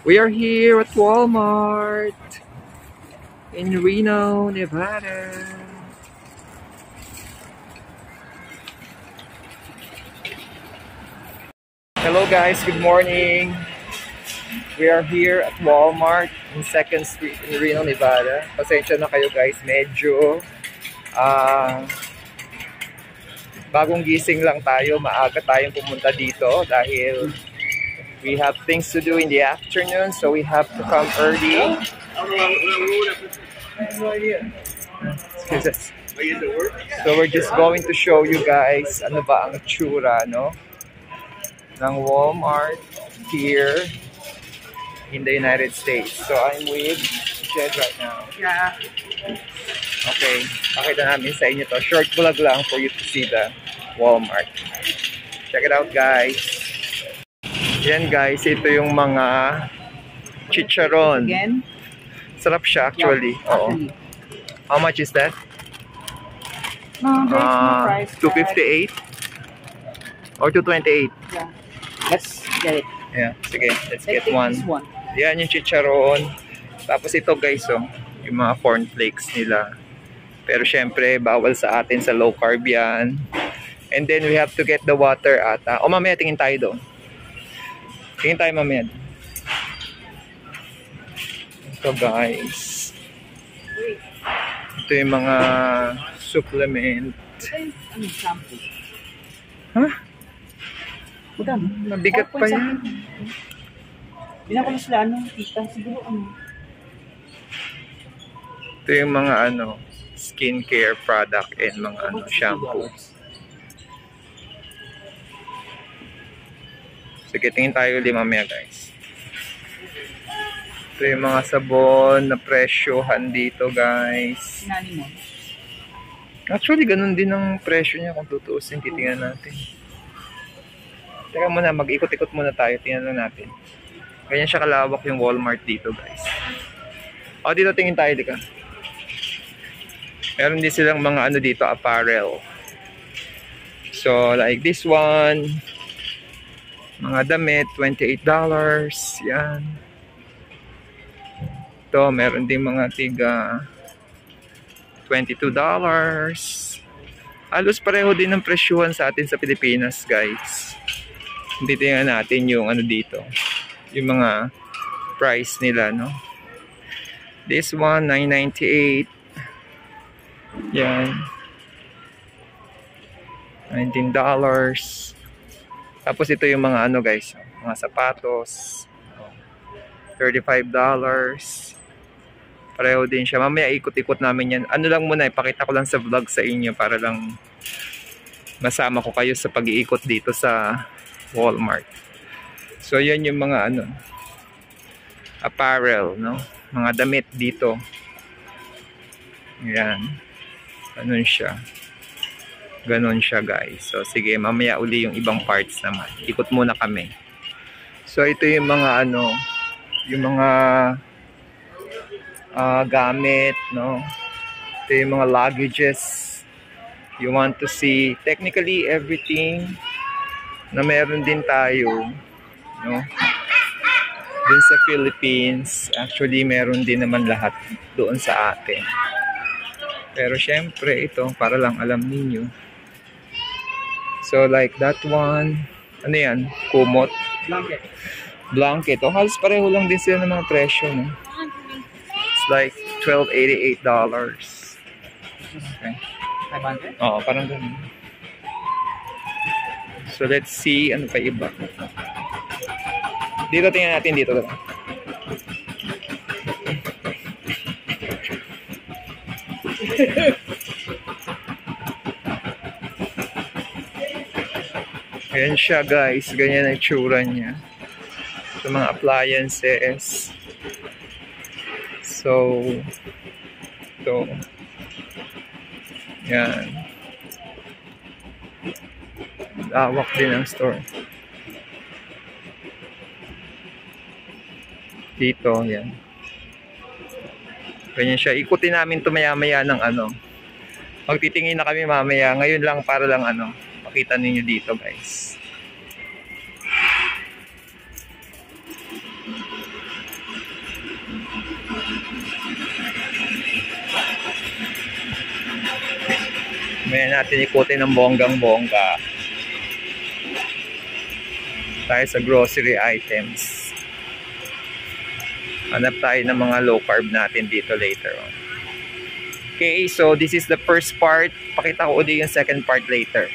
We are here at Walmart in Reno, Nevada. Hello guys, good morning. We are here at Walmart in 2nd Street in Reno, Nevada. Pasensya na kayo guys, medyo bagong gising lang tayo. Maaga tayong pumunta dito dahil we have things to do in the afternoon, so we have to come early. So we're just going to show you guys ano ba ang itsura, no, ng Walmart here in the United States. So I'm with Jed right now. Yeah. Okay, pakita namin sa inyo to. Short vlog lang for you to see the Walmart. Check it out guys. Yan guys, ito yung mga chicharon. Again? Sarap siya actually. Yeah, Oo. actually. How much is that? No, there's no price. 258 or 228? Yeah. Let's get it. Yeah, sige, let's get Take one. this one. Yan yung chicharon. Tapos ito guys, oh, yung mga cornflakes nila. Pero syempre, bawal sa atin sa low carb yan. And then we have to get the water ata. O mamaya, tingin tayo doon. Tingin tayo mamaya. Ito guys. Ito yung mga supplement. Ano, shampoo? Huh? Magkano? Mabigat pa yan. Binako na sila, ano, tita, siguro, ano. Ito yung mga ano, skincare product and mga ano, shampoo. Sige, tingin tayo ulit mamaya guys. Ito yung mga sabon na presyohan dito guys. Sinani mo? Actually, ganun din ang presyo niya kung tutuusin. Titingnan natin. Teka muna, mag-ikot-ikot muna tayo. Tingnan lang natin. Ganyan siya kalawak yung Walmart dito guys. O, dito tingin tayo, di ka. Meron din silang mga ano dito, apparel. So, like this one. Mga damit, $28. Yan. Ito, meron din mga tiga $22. Halos pareho din ng presyuhan sa atin sa Pilipinas, guys. Hindi tingnan natin yung ano dito. Yung mga price nila, no? This one, $9.98. Yan. $19. Tapos ito yung mga ano guys, mga sapatos. $35. Pareho din siya. Mamaya ikot-ikot namin yan. Ano lang muna, ipakita ko lang sa vlog sa inyo para lang masama ko kayo sa pag-iikot dito sa Walmart. So yan yung mga ano, apparel, no? Mga damit dito. Yan. Ganun siya. Ganon siya guys. So sige, mamaya uli yung ibang parts naman. Ikot muna kami. So ito yung mga ano, yung mga gamit, no? Ito yung mga luggages. You want to see technically everything na meron din tayo, no? Dun sa Philippines, actually meron din naman lahat doon sa atin. Pero syempre ito, para lang alam ninyo. So like that one, ano yan? Kumot. Blanket. Blanket. O halos pareho lang din sila ng mga presyo, no? It's like $12.88. Okay. 500? Oo, parang ganun. So let's see, ano pa iba. Dito tingnan natin dito. Ayan siya guys, ganyan ang itsura niya. Sa mga appliances. So, ito. Yan. Lawak din ang store. Dito, yan. Ganyan siya. Ikutin namin ito maya-maya ng ano. Magtitingin na kami mamaya. Ngayon lang para lang ano. Makita ninyo dito guys. May natin ikutin ng bonggang-bongga. Tayo sa grocery items. Hanap tayo ng mga low carb natin dito later on. Okay, so this is the first part. Pakita ko ulit yung second part later.